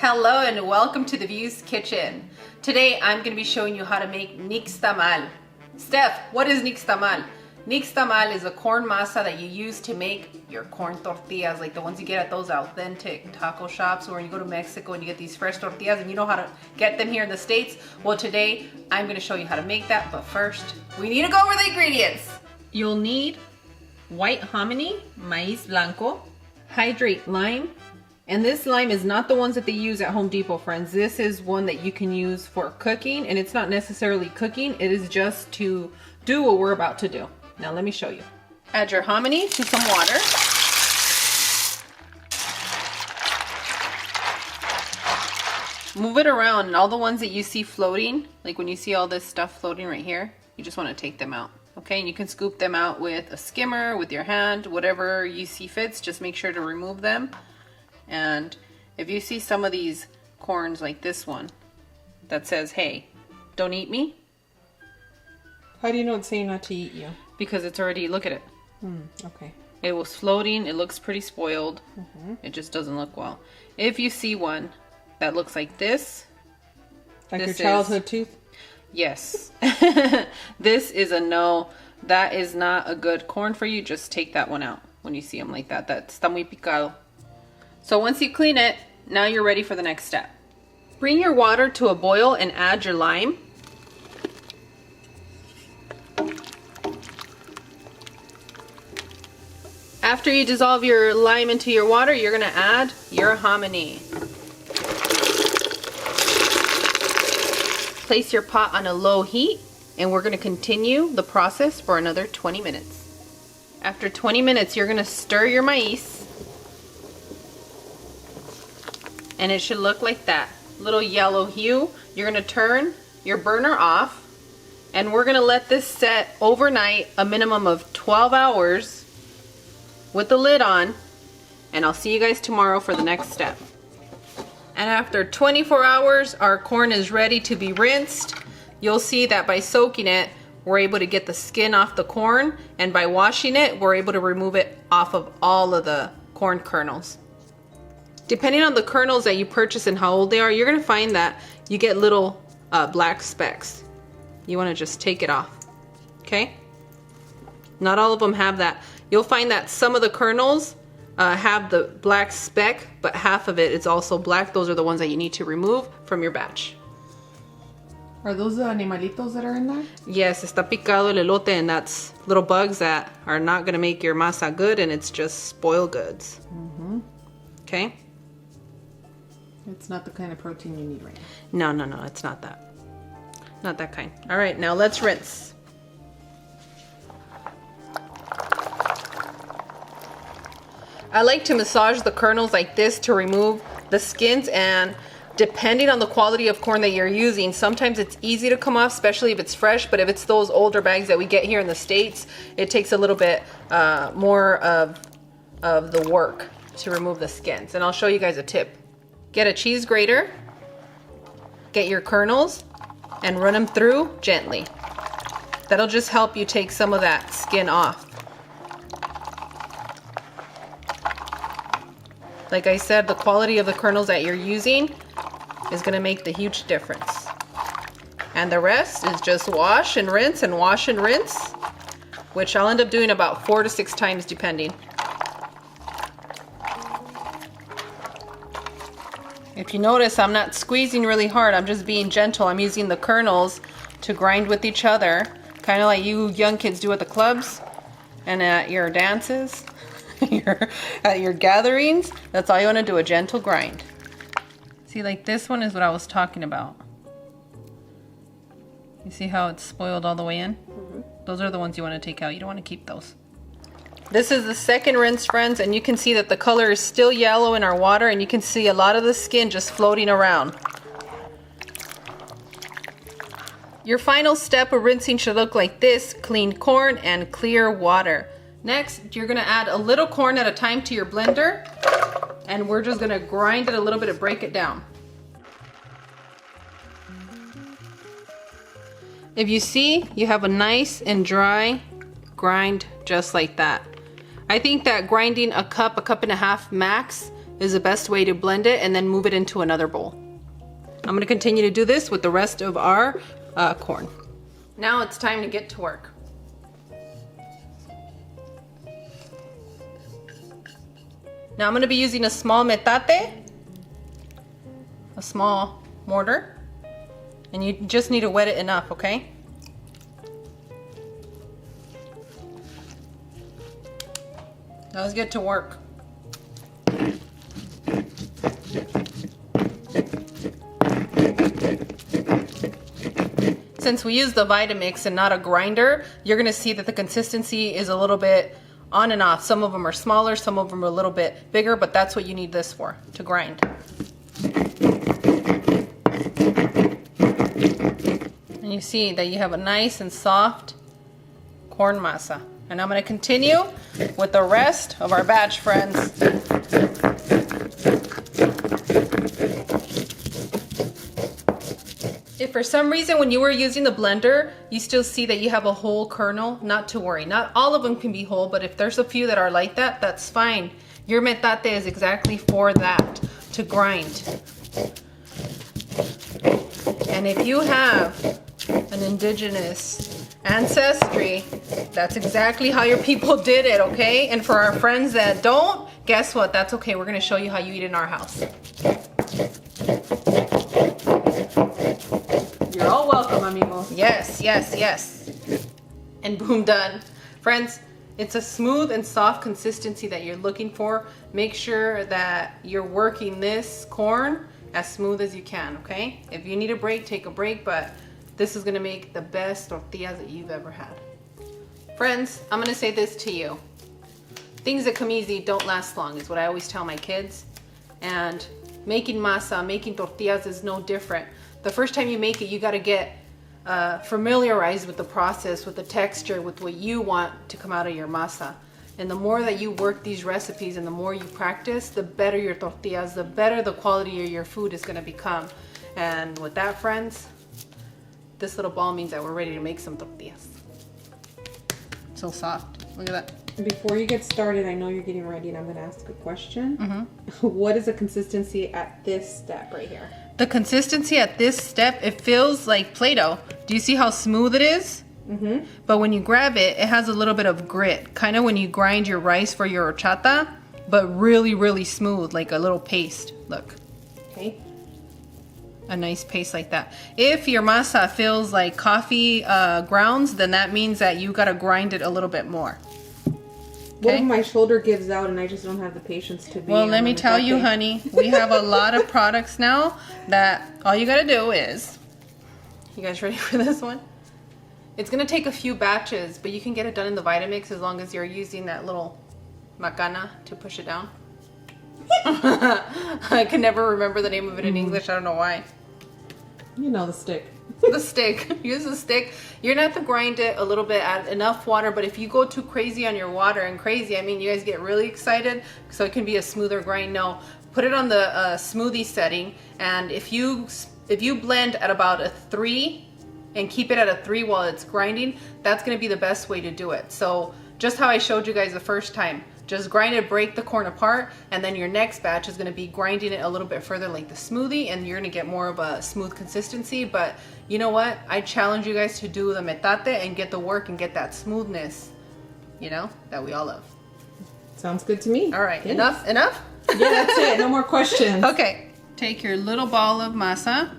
Hello and welcome to the View's Kitchen. Today I'm going to be showing you how to make nixtamal. Steph, what is nixtamal? Nixtamal is a corn masa that you use to make your corn tortillas, like the ones you get at those authentic taco shops, or when you go to Mexico and you get these fresh tortillas and you know how to get them here in the States. Well, today I'm going to show you how to make that, but first we need to go over the ingredients. You'll need white hominy, Maiz blanco, Hydrate lime, and this lime is not the ones that they use at Home Depot, friends. This is one that you can use for cooking, and it's not necessarily cooking, it is just to do what we're about to do. Now let me show you. Add your hominy to some water. Move it around, and all the ones that you see floating, like when you see all this stuff floating right here, you just want to take them out. Okay, and you can scoop them out with a skimmer, with your hand, whatever you see fits. Just make sure to remove them. And if you see some of these corns like this one that says, hey, don't eat me. How do you know it's saying not to eat you? Because it's already, look at it. Okay. It was floating, it looks pretty spoiled. It just doesn't look well. If you see one that looks like this. Like your childhood tooth? Yes. This is a no. That is not a good corn for you. Just take that one out when you see them like that. That está muy picado. So once you clean it, now you're ready for the next step. Bring your water to a boil and add your lime. After you dissolve your lime into your water, you're gonna add your hominy. Place your pot on a low heat, and we're gonna continue the process for another 20 minutes. After 20 minutes, you're gonna stir your maiz, and it should look like that, little yellow hue. You're gonna turn your burner off, and we're gonna let this set overnight, a minimum of 12 hours with the lid on, and I'll see you guys tomorrow for the next step. And after 24 hours, our corn is ready to be rinsed. You'll see that by soaking it, we're able to get the skin off the corn, and by washing it, we're able to remove it off of all of the corn kernels. Depending on the kernels that you purchase and how old they are, you're gonna find that you get little black specks. You wanna just take it off, okay? Not all of them have that. You'll find that some of the kernels have the black speck, but half of it is also black. Those are the ones that you need to remove from your batch. Are those the animalitos that are in there? Yes, está picado el elote, and that's little bugs that are not gonna make your masa good, and it's just spoiled goods. Okay? It's not the kind of protein you need right now. No, it's not that. Not that kind. All right, now let's rinse. I like to massage the kernels like this to remove the skins, and depending on the quality of corn that you're using, sometimes it's easy to come off, especially if it's fresh, but if it's those older bags that we get here in the States, it takes a little bit more of the work to remove the skins. And I'll show you guys a tip. Get a cheese grater, get your kernels, and run them through gently. That'll just help you take some of that skin off. Like I said, the quality of the kernels that you're using is gonna make the huge difference. And the rest is just wash and rinse and wash and rinse, which I'll end up doing about 4 to 6 times depending. If you notice, I'm not squeezing really hard, I'm just being gentle. I'm using the kernels to grind with each other, kind of like you young kids do at the clubs and at your dances, at your gatherings. That's all you want to do, a gentle grind. See, like this one is what I was talking about. You see how it's spoiled all the way in? Those are the ones you want to take out. You don't want to keep those. This is the second rinse, friends, and you can see that the color is still yellow in our water, and you can see a lot of the skin just floating around. Your final step of rinsing should look like this: clean corn and clear water. Next, you're gonna add a little corn at a time to your blender, and we're just gonna grind it a little bit to break it down. If you see, you have a nice and dry grind just like that. I think that grinding a cup and a half max is the best way to blend it and then move it into another bowl. I'm gonna continue to do this with the rest of our corn. Now it's time to get to work. Now I'm gonna be using a small metate, a small mortar, and you just need to wet it enough, okay? Now let's get to work. Since we use the Vitamix and not a grinder, you're gonna see that the consistency is a little bit on and off. Some of them are smaller, some of them are a little bit bigger, but that's what you need this for, to grind. And you see that you have a nice and soft corn masa. And I'm gonna continue with the rest of our batch, friends. If for some reason when you were using the blender, you still see that you have a whole kernel, not to worry. Not all of them can be whole, but if there's a few that are like that, that's fine. Your metate is exactly for that, to grind. And if you have an indigenous ancestry, that's exactly how your people did it, okay? And for our friends that don't, guess what? That's okay. We're gonna show you how you eat in our house. You're all welcome, amigos. Yes, yes, yes. And boom, done. Friends, it's a smooth and soft consistency that you're looking for. Make sure that you're working this corn as smooth as you can, okay? If you need a break, take a break, but this is gonna make the best tortillas that you've ever had. Friends, I'm gonna say this to you. Things that come easy don't last long, is what I always tell my kids. And making masa, making tortillas is no different. The first time you make it, you gotta get familiarized with the process, with the texture, with what you want to come out of your masa. And the more that you work these recipes and the more you practice, the better your tortillas, the better the quality of your food is gonna become. And with that, friends, this little ball means that we're ready to make some tortillas. So soft, look at that. Before you get started, I know you're getting ready and I'm gonna ask a question. What is the consistency at this step right here? The consistency at this step, it feels like Play-Doh. Do you see how smooth it is? But when you grab it, it has a little bit of grit. Kind of when you grind your rice for your horchata, but really, really smooth, like a little paste. Look. Okay. A nice paste like that. If your masa feels like coffee grounds, then that means that you gotta grind it a little bit more. What if my shoulder gives out and I just don't have the patience to be? Well, let me tell you, honey, we have a lot of products now that all you gotta do is, you guys ready for this one? It's gonna take a few batches, but you can get it done in the Vitamix as long as you're using that little macana to push it down. I can never remember the name of it in English, I don't know why. You know, the stick. The stick. Use the stick. You're gonna have to grind it a little bit, add enough water, but if you go too crazy on your water, and crazy, I mean you guys get really excited, so it can be a smoother grind. No, put it on the smoothie setting, and if you blend at about a 3 and keep it at a 3 while it's grinding, that's gonna be the best way to do it. So just how I showed you guys the first time, just grind it, break the corn apart, and then your next batch is gonna be grinding it a little bit further like the smoothie, and you're gonna get more of a smooth consistency. But you know what? I challenge you guys to do the metate and get the work and get that smoothness, you know, that we all love. Sounds good to me. All right, Yes. enough? Yeah, that's it. No more questions. Okay, take your little ball of masa.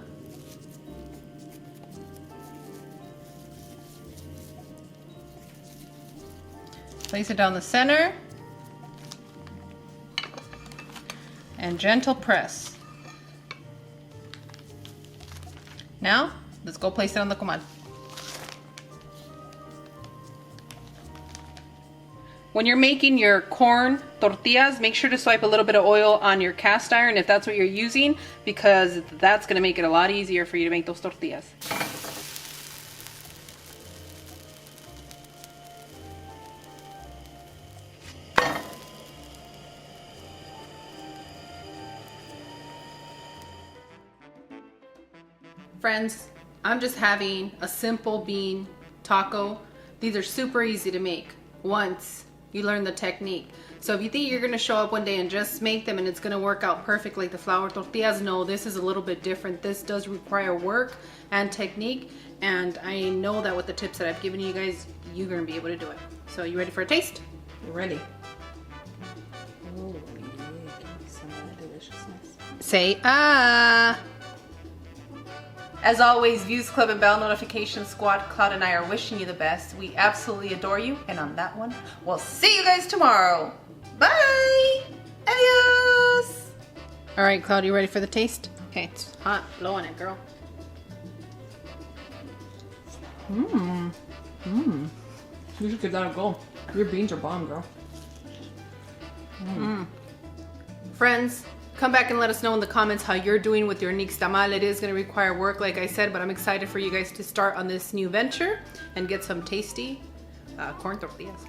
Place it down the center. And gentle press. Now, let's go place it on the comal. When you're making your corn tortillas, make sure to swipe a little bit of oil on your cast iron if that's what you're using, because that's gonna make it a lot easier for you to make those tortillas. Friends, I'm just having a simple bean taco. These are super easy to make once You learn the technique. So if you think you're gonna show up one day and just make them and it's gonna work out perfect like the flour tortillas, no, this is a little bit different. This does require work and technique, and I know that with the tips that I've given you guys, you're gonna be able to do it. So you ready for a taste? You're ready. Oh yeah, give me some of that deliciousness. Say ah. As always, Views Club and Bell Notification Squad, Cloud and I are wishing you the best. We absolutely adore you. And on that one, we'll see you guys tomorrow. Bye. Adios. All right, Cloud, you ready for the taste? Okay, it's hot. Blow on it, girl. You should give that a go. Your beans are bomb, girl. Friends, come back and let us know in the comments how you're doing with your nixtamal. It is going to require work, like I said, but I'm excited for you guys to start on this new venture and get some tasty corn tortillas.